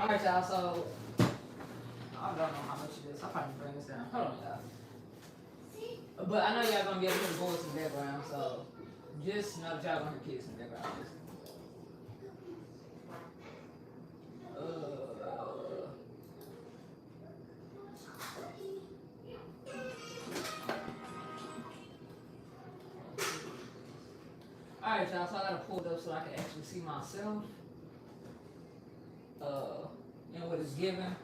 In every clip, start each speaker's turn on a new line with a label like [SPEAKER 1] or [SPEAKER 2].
[SPEAKER 1] Alright, y'all, so I don't know how much it is. I'll probably bring this down. Hold on, y'all. But I know y'all gonna be able to hear the voice in the background, so just know that y'all gonna hear kids in the background. Alright, y'all, so I gotta pull it up so I can actually see myself. And what it's given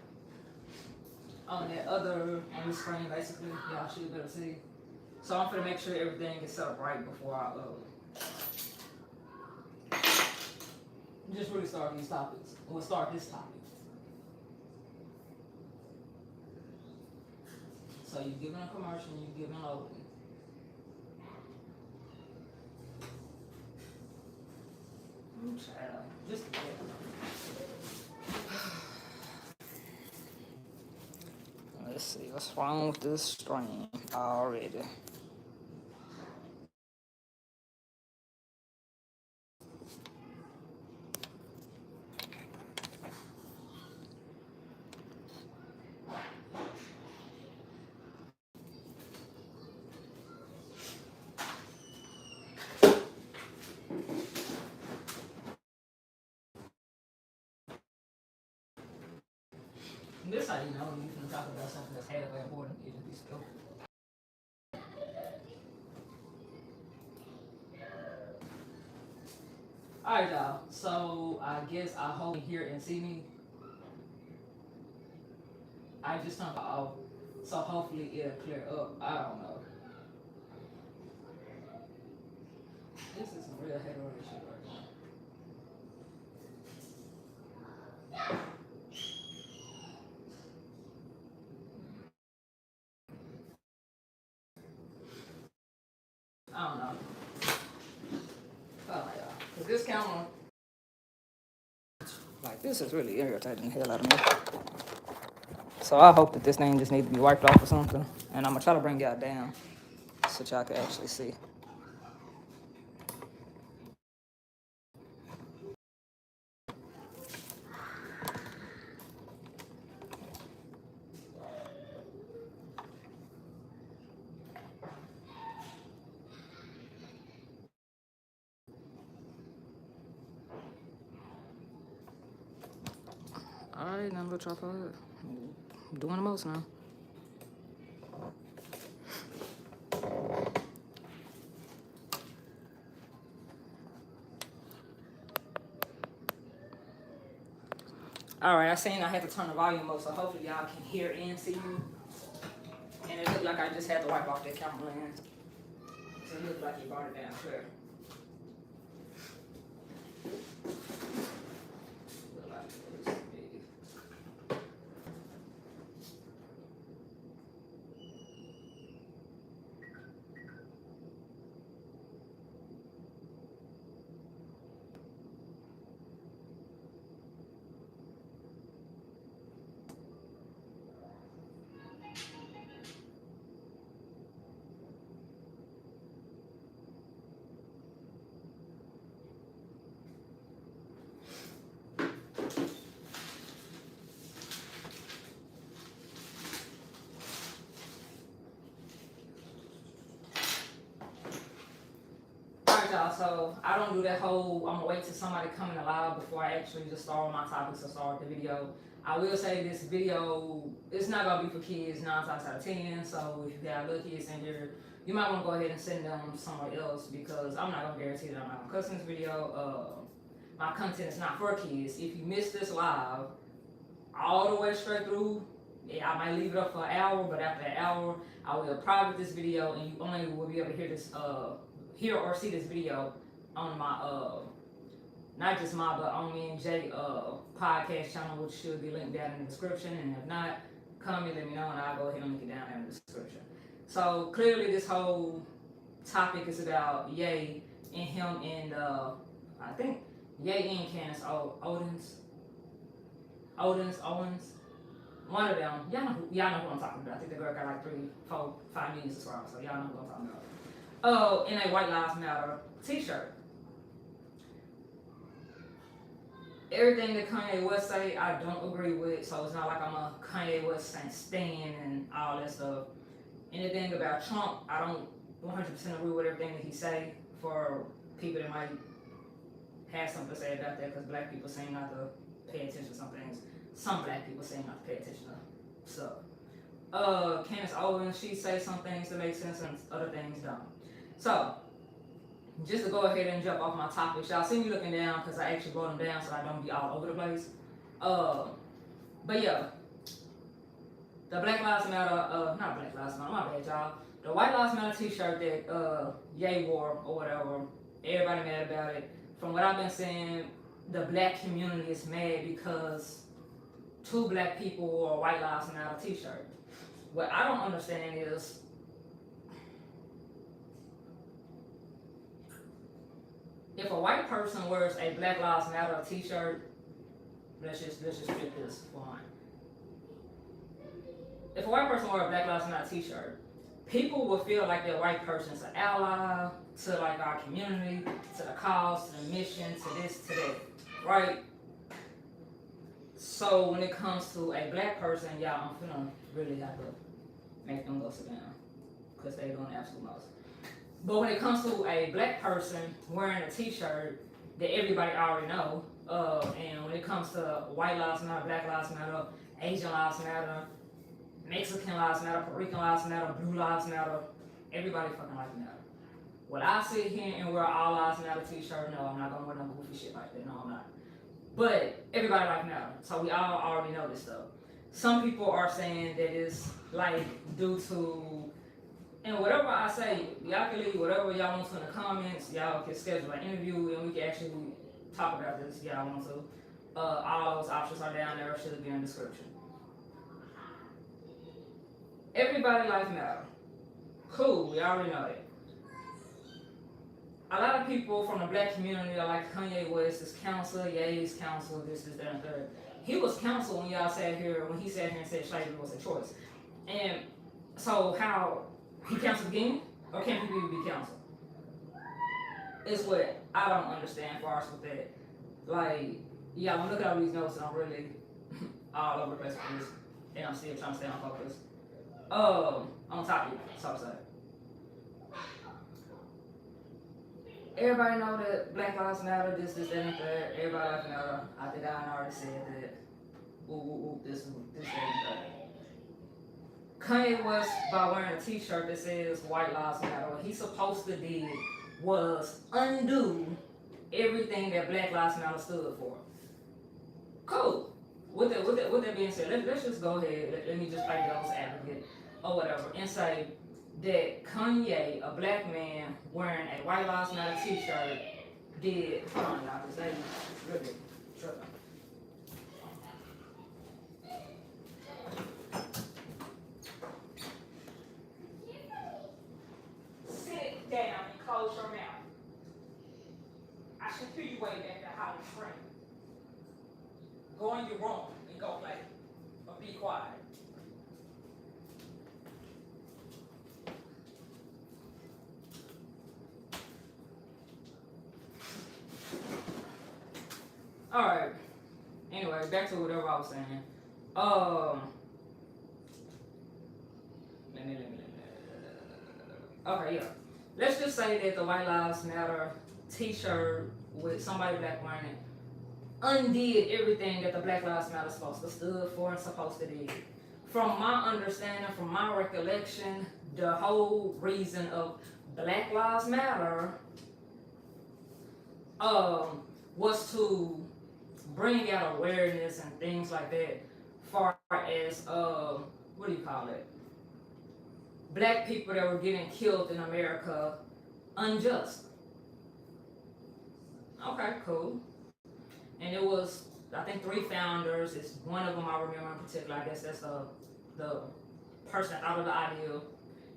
[SPEAKER 1] on that other on the screen, basically. Y'all should be able to see. So I'm gonna make sure everything is set up right before I just really start these topics. We'll start this topic. So you're giving a commercial, you're giving an opening. Child, just let's see what's wrong with this stream already. This how you know you can talk about something that's halfway important. You just be stupid. Alright, y'all. So I guess I hope you hear and see me. I just turned off, so hopefully it'll clear up. I don't know. This is some real haterade shit right now. I don't know. Oh my god. Cause this camera, like this is really irritating the hell out of me. So I hope that this thing just needs to be wiped off or something. And I'm gonna try to bring y'all down so y'all can actually see. Alright, now I'm gonna try for it. I'm doing the most now. Alright, I seen I had to turn the volume up, so hopefully y'all can hear and see me. And it looked like I just had to wipe off that camera lens. So it looked like it brought it down clear. Y'all, so I don't do that whole I'm gonna wait till somebody come in live before I actually just start my topics or start the video. I will say this video, it's not gonna be for kids 9 times out of 10, so if you got little kids in here, you might want to go ahead and send them somewhere else because I'm not gonna guarantee that I'm not gonna cuss in this video. My content is not for kids. If you missed this live all the way straight through, yeah, I might leave it up for an hour, but after that hour, I will private this video and you only will be able to hear this hear or see this video on my not just my but on me and Jay podcast channel, which should be linked down in the description, and if not, comment, let me know, and I'll go ahead and link it down in the description. So clearly this whole topic is about Ye and him and I think Ye and Candace Owens, one of them. Y'all know who I'm talking about. I think the girl got like 3, 4, 5 million subscribers, so y'all know who I'm talking about. In a White Lives Matter t-shirt. everything that Kanye West say, I don't agree with. So it's not like I'm a Kanye West stan and all that stuff. Anything about Trump, I don't 100% agree with everything that he say. For people that might have something to say about that, because black people seem not to pay attention to some things. Some black people seem not to pay attention to stuff. Candace Owens, she say some things that make sense and other things don't. So, just to go ahead and jump off my topics, y'all see me looking down because I actually wrote them down so I don't be all over the place. But yeah, the Black Lives Matter, not Black Lives Matter, my bad, y'all. The White Lives Matter t-shirt that Ye wore or whatever, everybody mad about it. From what I've been seeing, the black community is mad because 2 black people wore a White Lives Matter t-shirt. What I don't understand is, if a white person wears a Black Lives Matter t-shirt, let's just flip this for mine. If a white person wears a Black Lives Matter t-shirt, people will feel like that white person's an ally to like our community, to the cause, to the mission, to this, to that, right? So when it comes to a black person, y'all, I'm gonna really have to make them go sit down because they doing the absolute most. But when it comes to a black person wearing a t-shirt that everybody already know, and when it comes to White Lives Matter, Black Lives Matter, Asian Lives Matter, Mexican Lives Matter, Puerto Rican Lives Matter, Blue Lives Matter, everybody fucking lives matter. Will I sit here and wear All Lives Matter t-shirt? No, I'm not gonna wear no goofy shit like that. No, I'm not. But everybody lives matter, so we all already know this stuff. Some people are saying that it's like due to, and whatever I say, y'all can leave whatever y'all want to in the comments. Y'all can schedule an interview and we can actually talk about this if y'all want to. All those options are down there, should be in the description. Everybody lives matter. Cool, we already know that. A lot of people from the black community are like Kanye West is counsel, Ye's counsel, this, that, and third. He was counsel when y'all sat here, when he sat here and said slavery was a choice. And so how, he counseled again? Or can people even be counseled? It's what I don't understand as far as with that. Like, yeah, I'm looking at all these notes and I'm really all over the place with this. And I'm still trying to stay on focus. On topic, so to say. Everybody know that Black Lives Matter, this, that, and that. Everybody lives matter. I think I already said that. This, that, and that. Kanye West, by wearing a t-shirt that says White Lives Matter, what he's supposed to do was undo everything that Black Lives Matter stood for. Cool. With that being said, let's just go ahead. Let me just play devil's advocate or whatever and say that Kanye, a black man wearing a White Lives Matter t-shirt, did. Hold on, y'all, because they really tripping. Sit down and close your mouth. I should hear you way back there hollering screaming. Go in your room and go play. Or be quiet. Alright. Anyway, back to whatever I was saying. Okay, yeah. Let's just say that the White Lives Matter t-shirt with somebody black wearing it undid everything that the Black Lives Matter supposed to stood for and supposed to do. From my understanding, from my recollection, the whole reason of Black Lives Matter was to bring out awareness and things like that, far as what do you call it? Black people that were getting killed in America unjust. Okay, cool. And it was, I think, 3 founders. It's one of them I remember in particular. I guess that's the person out of the idea.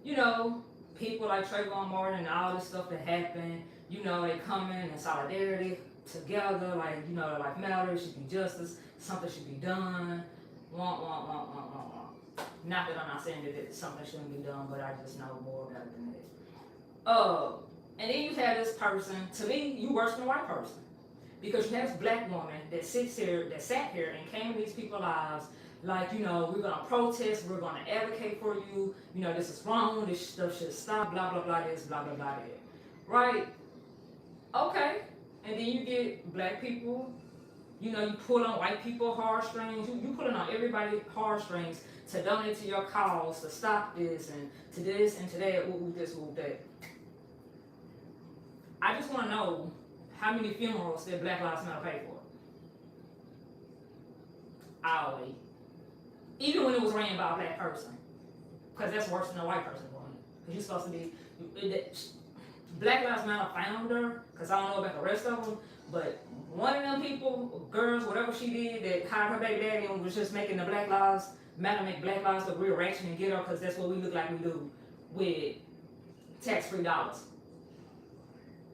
[SPEAKER 1] You know, people like Trayvon Martin and all this stuff that happened. You know, they come in solidarity together. Like, you know, life matters. Should be justice. Something should be done. Want. Not that I'm not saying that something shouldn't be done, but I just know more about it than that. And then you have this person. To me, you worse than a white person. Because you have this black woman that sat here and came to these people's lives like, you know, we're gonna protest, we're gonna advocate for you, you know, this is wrong, this stuff should stop, blah, blah, blah, this, blah, blah, blah, that. Right? Okay. And then you get black people, you know, you pull on white people heartstrings, you pulling on everybody heartstrings to donate to your cause, to stop this, and to this, and to that, woo, this, woo, that. I just want to know how many funerals that Black Lives Matter paid for. Always. Even when it was ran by a black person. Because that's worse than a white person doing it. Because you're supposed to be... Black Lives Matter founder, because I don't know about the rest of them, but one of them people, girls, whatever she did, that hired her baby daddy and was just making the Black Lives Matter, make Black Lives the real action and get her, because that's what we look like we do with tax-free dollars.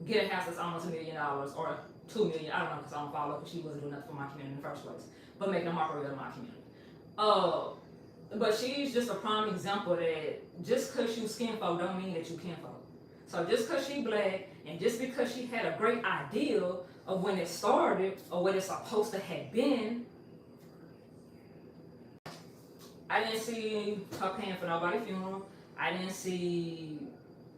[SPEAKER 1] Get a house that's almost $1 million or $2 million. I don't know, because I don't follow, because she wasn't doing nothing for my community in the first place, but making a mockery of my community. But she's just a prime example that just because you skin folk don't mean that you kin folk. So just because she black and just because she had a great idea of when it started or what it's supposed to have been, I didn't see her paying for nobody's funeral. I didn't see,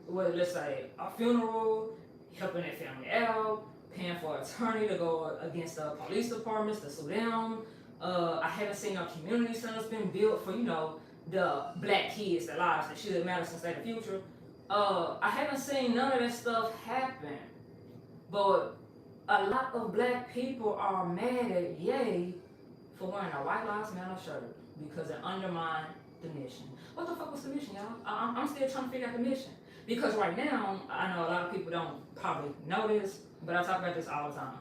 [SPEAKER 1] let's say, a funeral, helping their family out, paying for an attorney to go against the police departments to sue them. I haven't seen no community centers been built for, you know, the black kids, their lives that should matter since they're the future. I haven't seen none of that stuff happen. But a lot of black people are mad at Ye for wearing a White Lives Matter shirt because it undermined the mission. What the fuck was the mission, y'all? I'm still trying to figure out the mission. Because right now, I know a lot of people don't probably know this, but I talk about this all the time.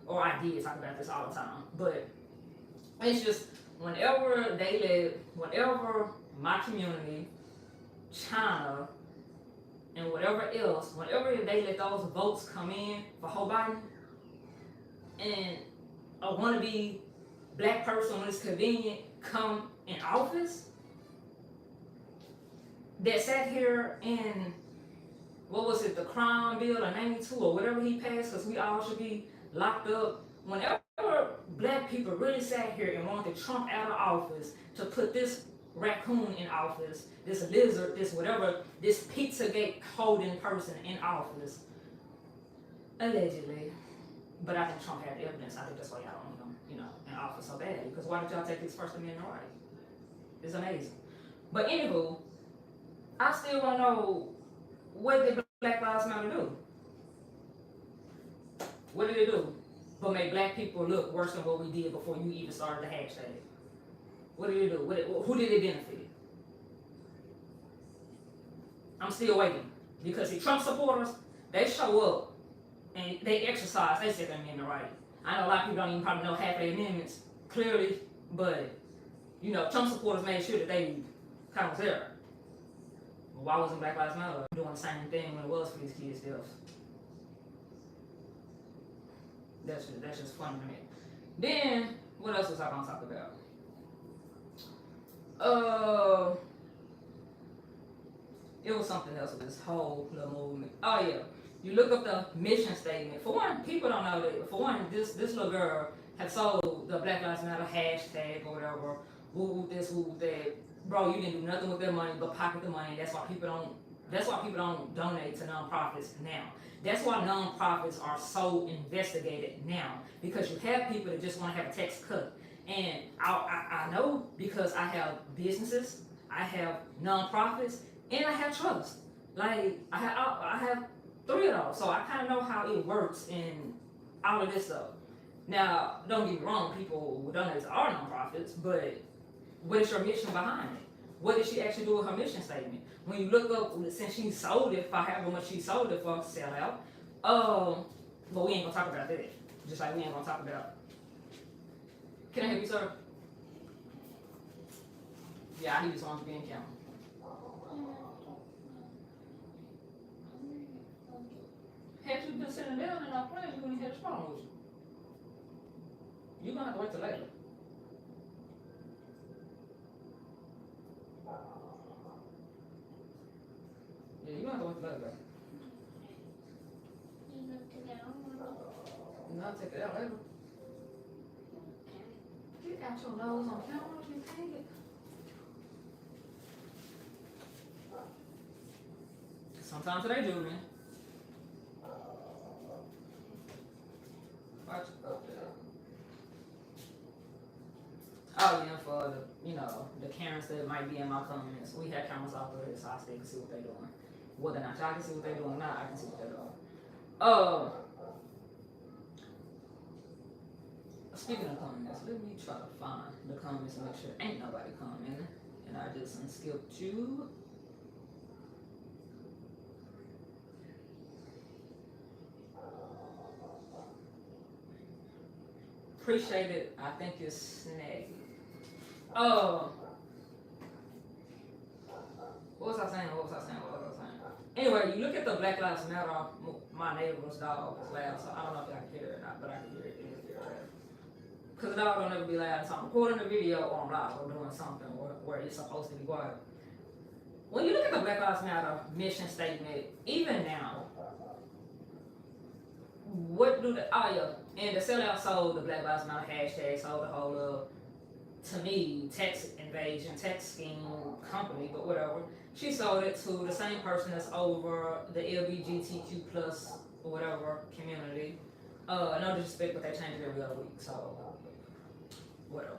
[SPEAKER 1] Or I did talk about this all the time. But it's just whenever my community, China, and whatever else, whenever they let those votes come in for Joe Biden, and a wannabe black person when it's convenient come in office, that sat here in, what was it, the crime bill or 92 or whatever he passed, because we all should be locked up. Whenever black people really sat here and wanted Trump out of office to put this raccoon in office, this lizard, this whatever, this Pizzagate holding person in office, allegedly. But I think Trump had evidence. I think that's why y'all don't want him, you know, in office so badly. Because why did y'all take his First Amendment right? It's amazing. But anywho, I still want to know, what did Black Lives Matter do? What did it do? But make black people look worse than what we did before you even started the hashtag. What did it do? Who did it benefit? I'm still waiting. Because see, Trump supporters, they show up and they exercise their Second Amendment right. I know a lot of people don't even probably know half the amendments clearly, but you know, Trump supporters made sure that they kind of was there. Well, why wasn't Black Lives Matter doing the same thing when it was for these kids' deaths? That's just funny to me. Then, what else was I gonna talk about? It was something else with this whole little movement. Oh yeah, you look up the mission statement. For one, people don't know that. For one, this little girl had sold the Black Lives Matter hashtag or whatever. Woo this, woo that. Bro, you didn't do nothing with their money but pocket the money. That's why people don't donate to nonprofits now. That's why nonprofits are so investigated now, because you have people that just want to have a tax cut. And I know, because I have businesses, I have nonprofits, and I have trust. Like I have 3 of those, so I kind of know how it works in all of this stuff. Now, don't get me wrong, people will donate to our nonprofits, but what is your mission behind it? What did she actually do with her mission statement? When you look up, since she sold it for however much she sold it for to sell out, but we ain't gonna talk about that. Just like we ain't gonna talk about. Can I help you, sir? Yeah, I need this one to be in camera. Had you been sitting down and not playing, you wouldn't have this problem with you. You're gonna have to wait till later. Yeah, you don't have to wait till later. I'll take it out later. Get out your nose on camera, you take it. Sometimes they do, man. Watch up there. Oh yeah, for the, you know, the Karens that might be in my comments, we have cameras out there so I can see what they're doing. Whether or not y'all can see what they're doing or not, I can see what they're doing. Speaking of comments, let me try to find the comments and make sure ain't nobody commenting. And I just unskipped you. Appreciate it. I think it's snaggy. What was I saying? Anyway, you look at the Black Lives Matter. My neighbor's dog is loud, so I don't know if y'all can hear it or not, but I can hear it. Because the dog don't ever be loud, so I'm recording a video or I'm live or doing something where it's supposed to be quiet. When you look at the Black Lives Matter mission statement, even now, what do the, and the sellout sold the Black Lives Matter hashtag, sold the whole, to me, tax invasion, tax scheme company, but whatever. She sold it to the same person that's over the LGBTQ plus or whatever community. No disrespect, but they change it every other week, so whatever.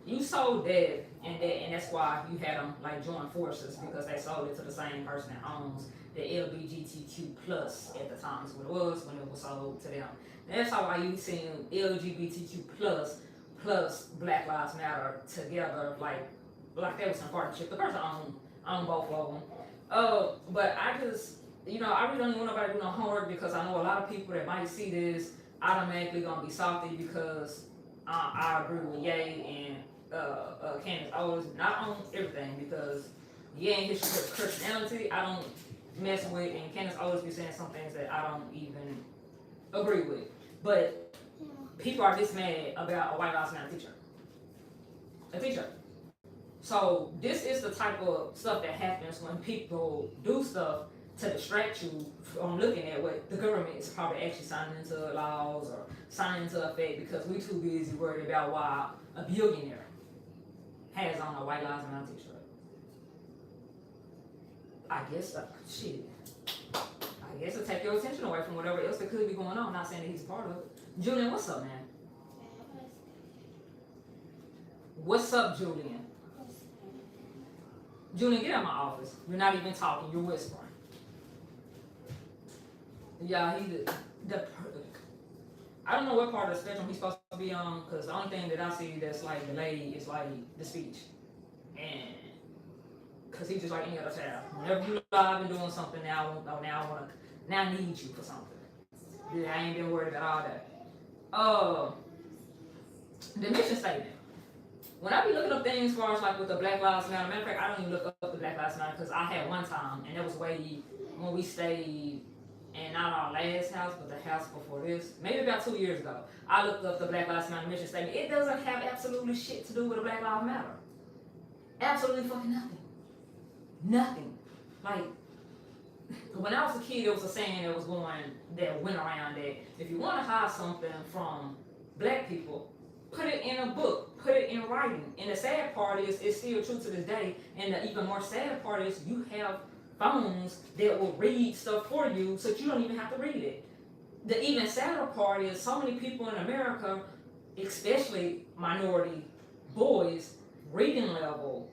[SPEAKER 1] You sold that, and that's why you had them like join forces, because they sold it to the same person that owns the LGBTQ plus at the time is what it was when it was sold to them. And that's how you seen LGBTQ plus Black Lives Matter together, like they was in partnership. The person owned both of them. But I just, you know, I really don't even want nobody to do no homework, because I know a lot of people that might see this automatically gonna be salty because I agree with Ye and Candace Owens, not on everything, because Ye and his Christianity I don't mess with, and Candace Owens be saying some things that I don't even agree with. But people are this mad about a White Lives Matter teacher. A teacher. So this is the type of stuff that happens when people do stuff to distract you from looking at what the government is probably actually signing into laws or signing into effect, because we too busy worried about why a billionaire has on a White Lives Matter t-shirt. I guess, shit. I guess it'll take your attention away from whatever else that could be going on. Not saying that he's a part of it. Julian, what's up, man? What's up, Julian? Julian, get out of my office. You're not even talking. You're whispering. Yeah, I don't know what part of the spectrum he's supposed to be on, because the only thing that I see that's like delayed is like the speech. And because he's just like any other child. Whenever you live and doing something, now I need you for something. Yeah, I ain't been worried about all that. The mission statement. When I be looking up things as far as like with the Black Lives Matter, matter of fact, I don't even look up the Black Lives Matter, because I had one time, and that was way when we stayed in not our last house, but the house before this, maybe about 2 years ago. I looked up the Black Lives Matter mission statement. It doesn't have absolutely shit to do with the Black Lives Matter. Absolutely fucking nothing. Nothing. Like, when I was a kid, there was a saying that went around that if you want to hide something from black people, put it in a book, put it in writing. And the sad part is, it's still true to this day. And the even more sad part is, you have phones that will read stuff for you, so you don't even have to read it. The even sadder part is, so many people in America, especially minority boys, reading level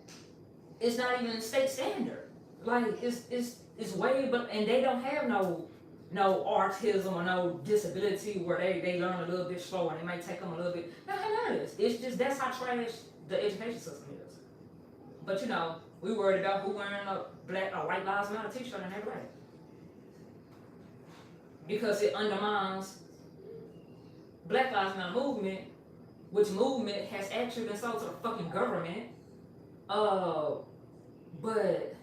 [SPEAKER 1] is not even state standard. Like, it's way, but and they don't have no autism or no disability where they learn a little bit slower, and it might take them a little bit. None of this. It's just, that's how trash the education system is. But you know, we worried about who wearing a White Lives Matter t-shirt in their way, because it undermines Black Lives Matter movement, which movement has actually been sold to the fucking government. But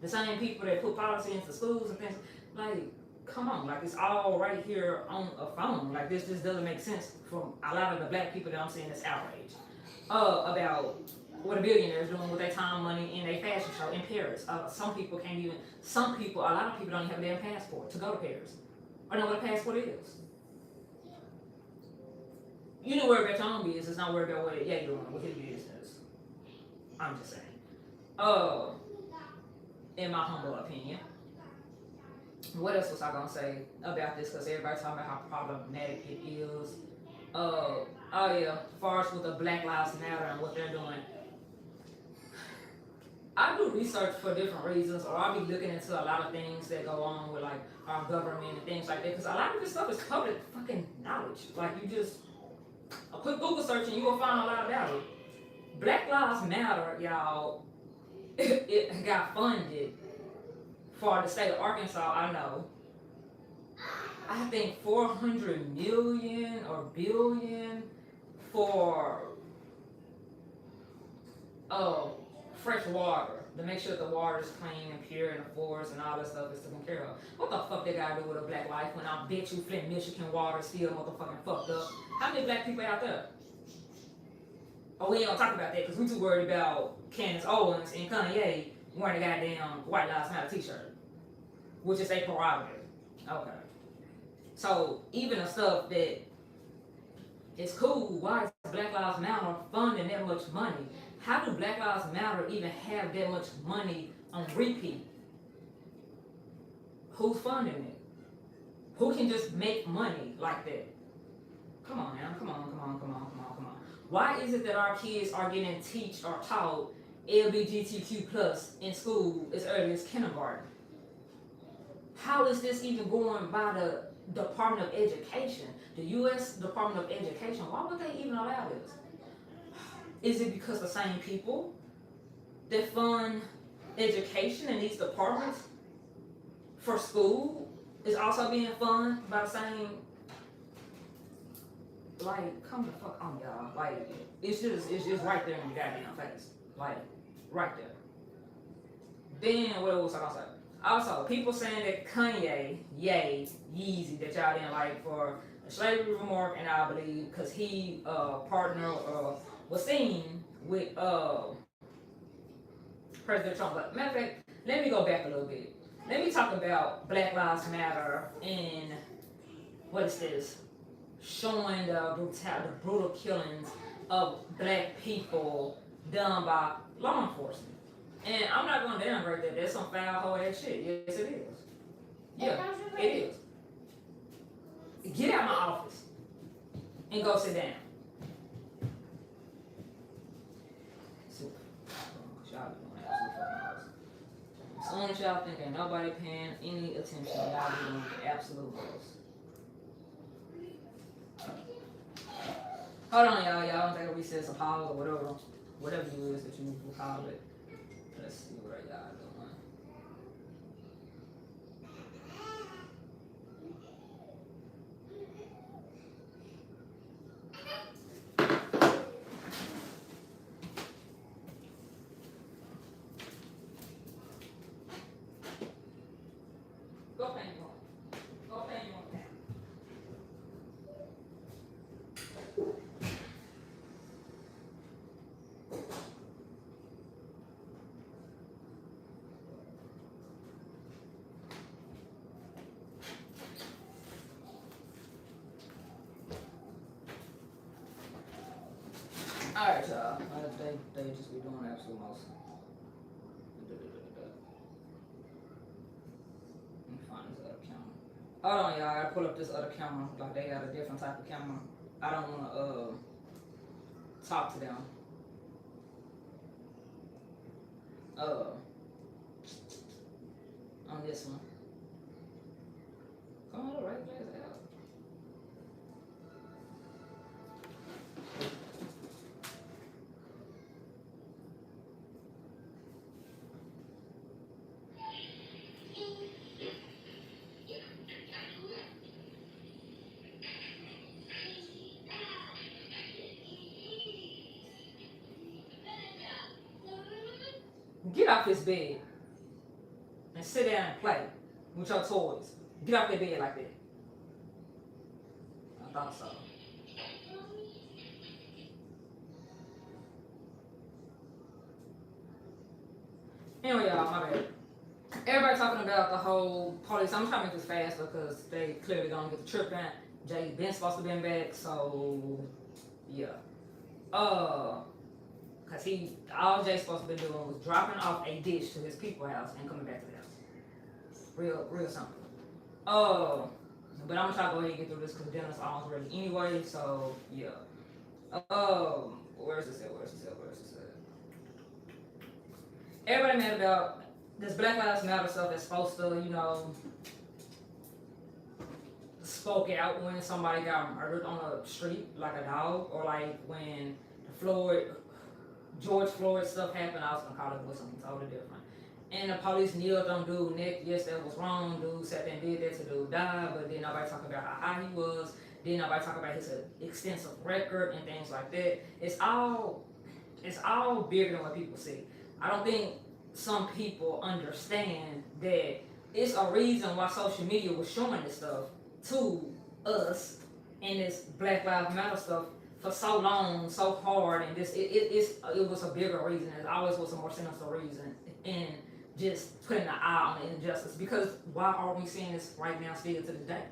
[SPEAKER 1] the same people that put policy into schools and things, like, come on, like, it's all right here on a phone. Like, this just doesn't make sense from a lot of the black people that I'm seeing this outrage about what a billionaire is doing with their time, money, in a fashion show in Paris. A lot of people don't even have a damn passport to go to Paris, or know what a passport is. You need to worry about your own business, not worry about what Ye doing with his business. I'm just saying. In my humble opinion. What else was I gonna say about this? Because everybody talking about how problematic it is. Oh yeah, as far as with the Black Lives Matter and what they're doing. I do research for different reasons, or I'll be looking into a lot of things that go on with like our government and things like that. Because a lot of this stuff is public fucking knowledge. Like you just a quick Google search and you will find a lot about it. Black Lives Matter, y'all, it got funded for the state of Arkansas. I know. I think 400 million or billion for fresh water, to make sure that the water is clean and pure and the forest and all that stuff is taken care of. What the fuck they gotta do with a black life when I bet you Flint, Michigan water is still motherfucking fucked up? How many black people out there? Oh, we ain't gonna talk about that because we too worried about Candace, Owens, and Kanye wearing a goddamn White Lives Matter t-shirt, which is their prerogative. Okay. So even the stuff that is cool, why is Black Lives Matter funding that much money? How do Black Lives Matter even have that much money on repeat? Who's funding it? Who can just make money like that? Come on now, come on. Why is it that our kids are getting taught LGBTQ plus in school as early as kindergarten? How is this even going by the Department of Education? The U.S. Department of Education, why would they even allow this? Is it because the same people that fund education in these departments for school is also being funded by the same? Like, come the fuck on, y'all. Like, it's just right there in your goddamn face. Like, right there. Then, what was I gonna say? Also, people saying that Kanye, Yeezy, that y'all didn't like for a slavery remark, and I believe because he partnered was seen with President Trump. But matter of fact, let me go back a little bit. Let me talk about Black Lives Matter and what is this? Showing the brutal killings of black people done by law enforcement. And I'm not going to downgrade that. That's some foul whole ass shit. Yes, it is. Yeah, it is. Get out of my office and go sit down. Y'all be doing absolute fucking most. As long as y'all think ain't nobody paying any attention, y'all be doing the absolute most. Hold on, y'all. Y'all don't think a recess, a pause, or whatever you is that you will call it. Let's see what y'all doing. Go pay you on. Go pay you on that. Alright, y'all. They just be doing absolute most. Let me find this other camera. Hold on, y'all. I gotta pull up this other camera. Like, they got a different type of camera. I don't wanna talk to them. On this one. Come on, right place out. Get off this bed and sit down and play with your toys. Get off that bed like that. I thought so. Anyway, y'all, my bad. Everybody talking about the whole police. I'm trying to make this fast because they clearly gonna get the trip in. Jay been supposed to be back, so yeah. Cause all Jay's supposed to be doing was dropping off a dish to his people's house and coming back to the house. Real simple. But I'm gonna try to go ahead and get through this because dinner's almost ready anyway. So yeah. Where's this at? Everybody mad about this Black Lives Matter stuff that's supposed to, spoke out when somebody got murdered on the street like a dog, or like when the George Floyd stuff happened. I was gonna call it something totally different. And the police kneeled on dude neck. Yes, that was wrong. Dude sat there and did that to dude died, but then nobody talked about how high he was. Then nobody talked about his extensive record and things like that. It's all bigger than what people see. I don't think some people understand that it's a reason why social media was showing this stuff to us and this Black Lives Matter stuff for so long, so hard, and it was a bigger reason. It always was a more sinister reason, and just putting an eye on the injustice. Because why are we seeing this right now still to this day?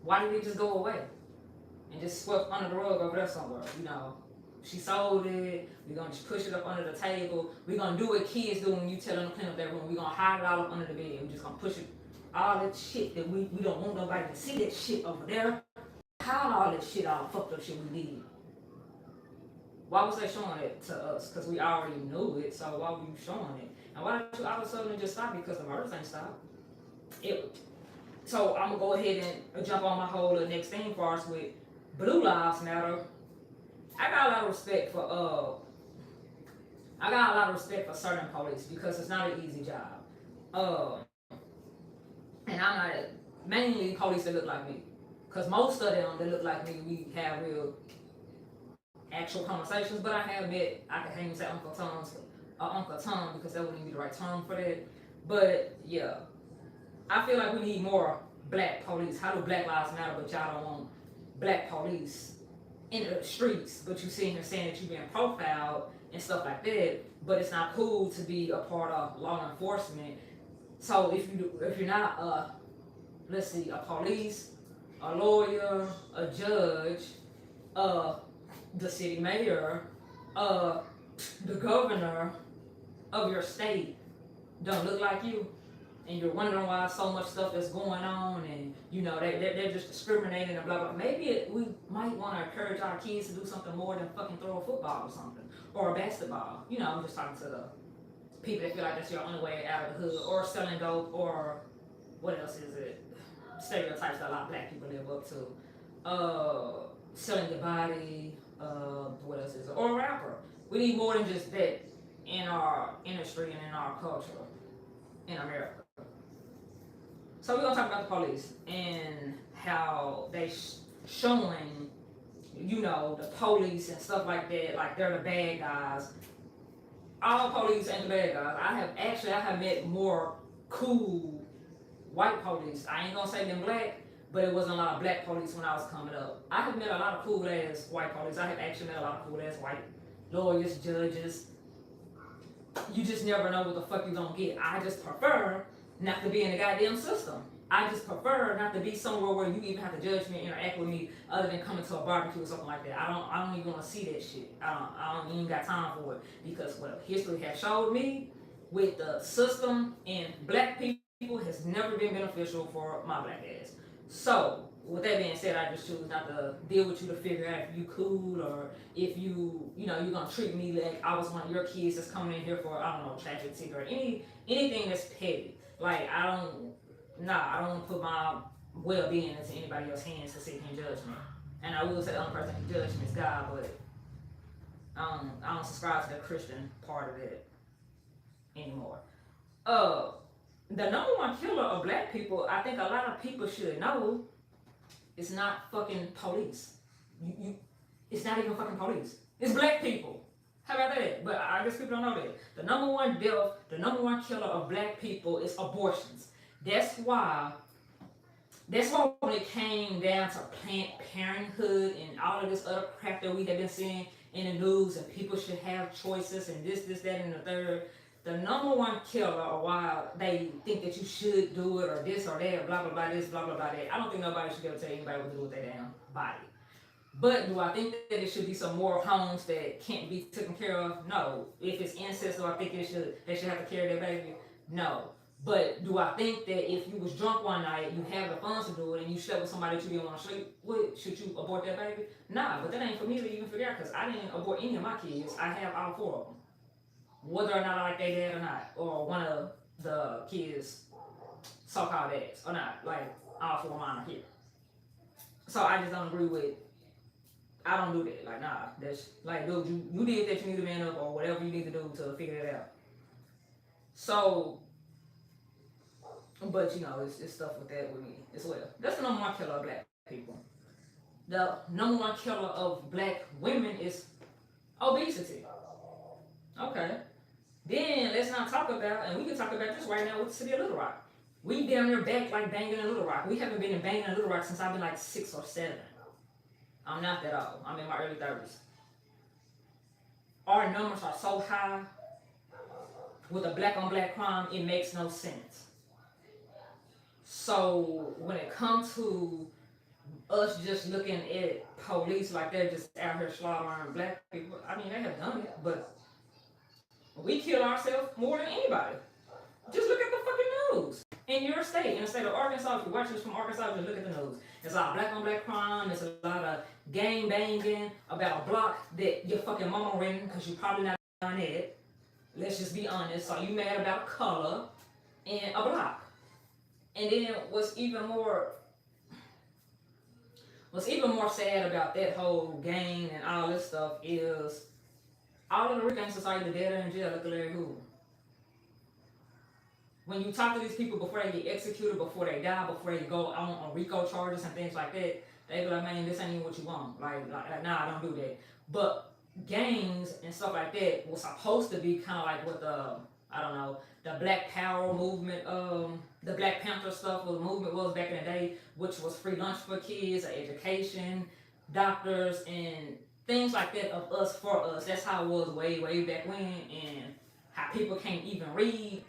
[SPEAKER 1] Why did it just go away and just swept under the rug over there somewhere? She sold it. We're gonna just push it up under the table. We're gonna do what kids do when you tell them to clean up their room. We're gonna hide it all up under the bed. We're just gonna push it, all that shit that we don't want nobody to see, that shit over there. Hide all that shit, all fucked up shit we did. Why was they showing it to us? Because we already knew it, so why were you showing it? And why did you all of a sudden just stop it? Because the murders ain't stopped. So I'm gonna go ahead and jump on my whole next thing for us with Blue Lives Matter. I got a lot of respect for certain police because it's not an easy job. And I'm not mainly police that look like me, because most of them that look like me, we have real actual conversations. But I have met, I can even say Uncle Tom, because that wouldn't even be the right term for that. But yeah, I feel like we need more black police. How do Black Lives Matter, but y'all don't want black police in the streets? But you sitting here saying that you're being profiled and stuff like that. But it's not cool to be a part of law enforcement. So if you're not let's see, a police, a lawyer, a judge, the city mayor, the governor of your state don't look like you, and you're wondering why so much stuff is going on, and they're just discriminating and blah blah. Maybe we might want to encourage our kids to do something more than fucking throw a football or something, or a basketball. I'm just talking to the people that feel like that's your only way out of the hood, or selling dope, or what else is it? Stereotypes that a lot of black people live up to. Selling your body, what else is it? Or a rapper. We need more than just that in our industry and in our culture in America. So we're gonna talk about the police and how they showing, the police and stuff like that, like they're the bad guys. All police ain't the bad guys. I have met more cool white police. I ain't gonna say them black, but it wasn't a lot of black police when I was coming up. I have met a lot of cool ass white police. I have actually met a lot of cool ass white lawyers, judges. You just never know what the fuck you gonna get. I just prefer not to be in the goddamn system. I just prefer not to be somewhere where you even have to judge me and interact with me other than coming to a barbecue or something like that. I don't even want to see that shit. I don't even got time for it, because what history has showed me with the system and black people has never been beneficial for my black ass. So with that being said, I just choose not to deal with you to figure out if you cool, or if you're gonna treat me like I was one of your kids that's coming in here for, I don't know, traffic ticket or anything that's petty. Like I don't want to put my well-being into anybody else's hands to sit here and judge me. And I will say the only person who can judge me is God, but I don't subscribe to the Christian part of it anymore. The number one killer of black people, I think a lot of people should know, it's not fucking police. It's not even fucking police. It's black people. How about that? But I guess people don't know that. The number one killer of black people is abortions. That's why when it came down to Planned Parenthood and all of this other crap that we have been seeing in the news, and people should have choices and this, that, and the third, the number one killer, or why they think that you should do it, or this or that, blah, blah, blah, this, blah, blah, blah, that. I don't think nobody should be able to tell anybody what to do with their damn body. But do I think that it should be some more homes that can't be taken care of? No. If it's incest, do I think they should have to carry their baby? No. But do I think that if you was drunk one night, you have the funds to do it, and you slept with somebody that you didn't want to sleep with, should you abort that baby? Nah, but that ain't for me to even figure out, because I didn't abort any of my kids. I have all 4 of them. Whether or not I like their dad or not, or one of the kids' so-called dads or not, like all 4 of mine are here. So I just don't agree with, I don't do that. Like, nah, that's like, dude, you did that, you need to man up or whatever you need to do to figure it out. So, but you know, it's stuff with that with me as well. That's the number 1 killer of black people. The number 1 killer of black women is obesity. Okay. Then let's not talk about, and we can talk about this right now with the city of Little Rock. We down there back like banging in Little Rock. We haven't been banging in Little Rock since I've been like 6 or 7. I'm not that old. I'm in my early 30s. Our numbers are so high with a black on black crime, it makes no sense. So when it comes to us just looking at police like they're just out here slaughtering black people, I mean, they have done it, but we kill ourselves more than anybody. Just look at the fucking news. In your state, in the state of Arkansas, if you're watching this from Arkansas, just look at the news. There's a lot of black on black crime, there's a lot of gang banging about a block that your fucking mama renting because you probably not done it. Let's just be honest. So you mad about a color and a block. And then what's even more sad about that whole gang and all this stuff is all of the Rican society, the dead are in jail. Look at Larry Hoover. When you talk to these people before they get executed, before they die, before they go on RICO charges and things like that, they be like, man, this ain't even what you want. Like nah, I don't do that. But gangs and stuff like that was supposed to be kind of like what the Black Power movement, the Black Panther stuff, what the movement was back in the day, which was free lunch for kids, education, doctors, and things like that of us for us. That's how it was way back when, and how people can't even read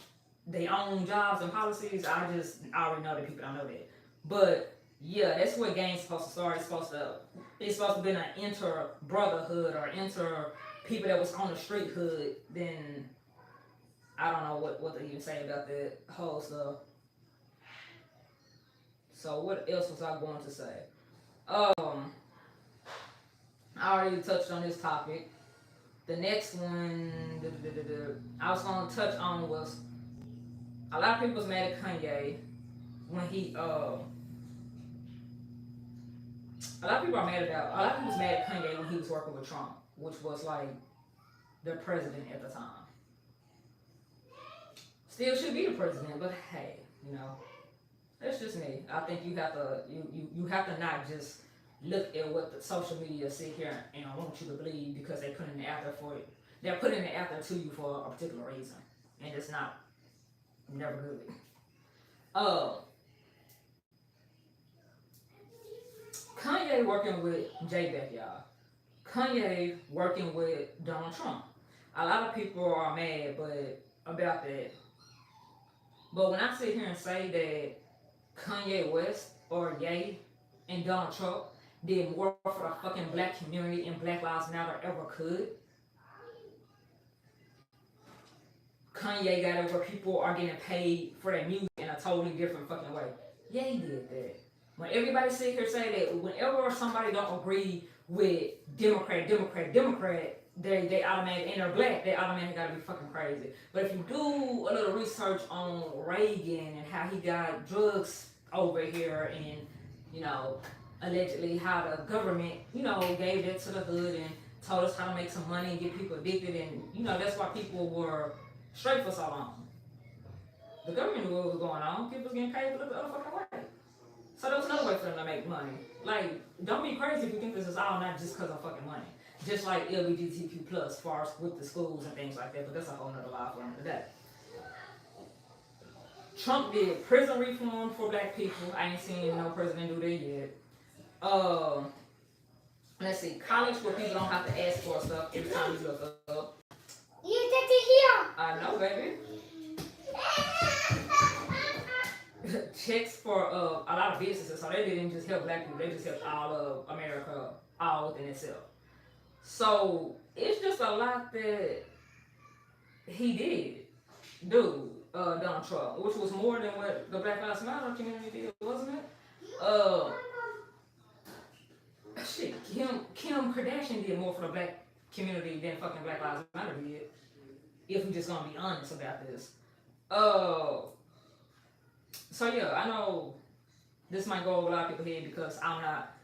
[SPEAKER 1] their own jobs and policies. I already know that people don't know that. But yeah, that's where gangs supposed to start. It's supposed to be an inter brotherhood or inter people that was on the street hood. Then I don't know what to even say about that whole stuff. So what else was I going to say? I already touched on this topic. The next one I was going to touch on was a lot of people was mad at Kanye when he a lot of people was mad at Kanye when he was working with Trump, which was like the president at the time. Still should be the president, but hey, you know, that's just me. I think you have to not just look at what the social media sit here and want you to believe because they put in the after for it. They're putting the after to you for a particular reason, and it's not never good. Kanye working with J-Beck, y'all. Kanye working with Donald Trump. A lot of people are mad about that. But when I sit here and say that Kanye West or Ye and Donald Trump did more for the fucking black community and Black Lives Matter ever could, Kanye got it where people are getting paid for their music in a totally different fucking way. Ye did that. When everybody sit here say that whenever somebody don't agree with Democrat, they automatically, and they're black, they automatically gotta be fucking crazy. But if you do a little research on Reagan and how he got drugs over here and, you know, allegedly how the government, you know, gave that to the hood and told us how to make some money and get people addicted, and, you know, that's why people were straight for so long. The government knew what was going on. People was getting paid for the other fucking way. So there was another way for them to make money. Like, don't be crazy if you think this is all not just because of fucking money. Just like LGBTQ plus, as far as with the schools and things like that, but that's a whole nother lie for another day. Trump did prison reform for black people. I ain't seen no president do that yet. Let's see, college where people don't have to ask for stuff every time you look up.
[SPEAKER 2] You did it here.
[SPEAKER 1] I know, baby. checks for a lot of businesses, so they didn't just help black people, they just helped all of America all within itself. So it's just a lot that he did do, Donald Trump, which was more than what the Black Lives Matter community did, wasn't it? Shit, Kim Kardashian did more for the black community than fucking Black Lives Matter did. If we just gonna be honest about this. So yeah, I know this might go over a lot of people's head because I'm not.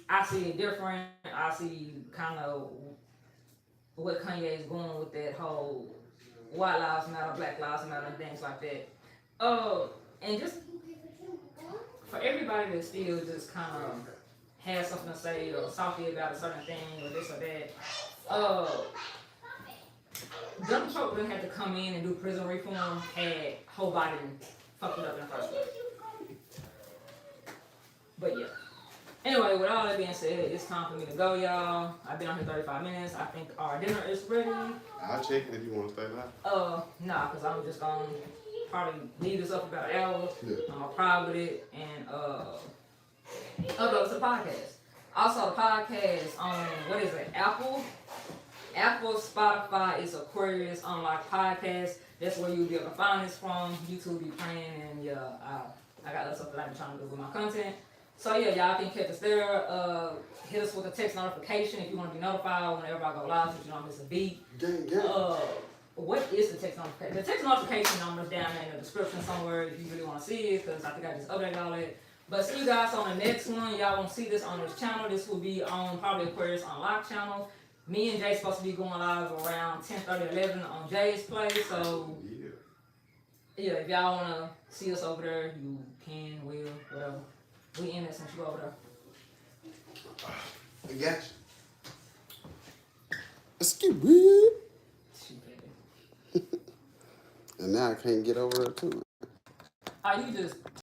[SPEAKER 1] I see it different. I see kind of what Kanye is going with that whole white lives matter, black lives matter, and things like that. And just for everybody that still just kind of has something to say or salty about a certain thing or this or that. Donald Trump didn't have to come in and do prison reform had Joe Biden fucked it up in the first place. But yeah. Anyway, with all that being said, it's time for me to go, y'all. I've been on here 35 minutes. I think our dinner is ready.
[SPEAKER 2] I'll check it if you want to stay live.
[SPEAKER 1] Nah, because I'm just going to probably leave this up about an hour. Yeah. I'm going to private it and upload it to the podcast. Also, the podcast on, what is it, Apple, Spotify, it's Aquarius Unlocked Podcast. That's where you'll be able to find this from. YouTube be playing, and yeah, I got other stuff that I've been trying to do with my content. So yeah, y'all can catch us there. Hit us with a text notification if you want to be notified whenever I go live, so you don't miss a beat. What is the text notification? The text notification number is down there in the description somewhere if you really want to see it, because I think I just updated all that. But see you guys on the next one. Y'all won't see this on this channel. This will be on probably Aquarius Unlocked channel. Me and Jay supposed to be going live around 10:30, 11 on Jay's place. So yeah, if y'all want to see us over there, you can, will, whatever. We in it since you over there.
[SPEAKER 2] I got you.
[SPEAKER 3] Let's get real.
[SPEAKER 1] Shit, baby.
[SPEAKER 3] And now I can't get over there too.
[SPEAKER 1] Oh, you just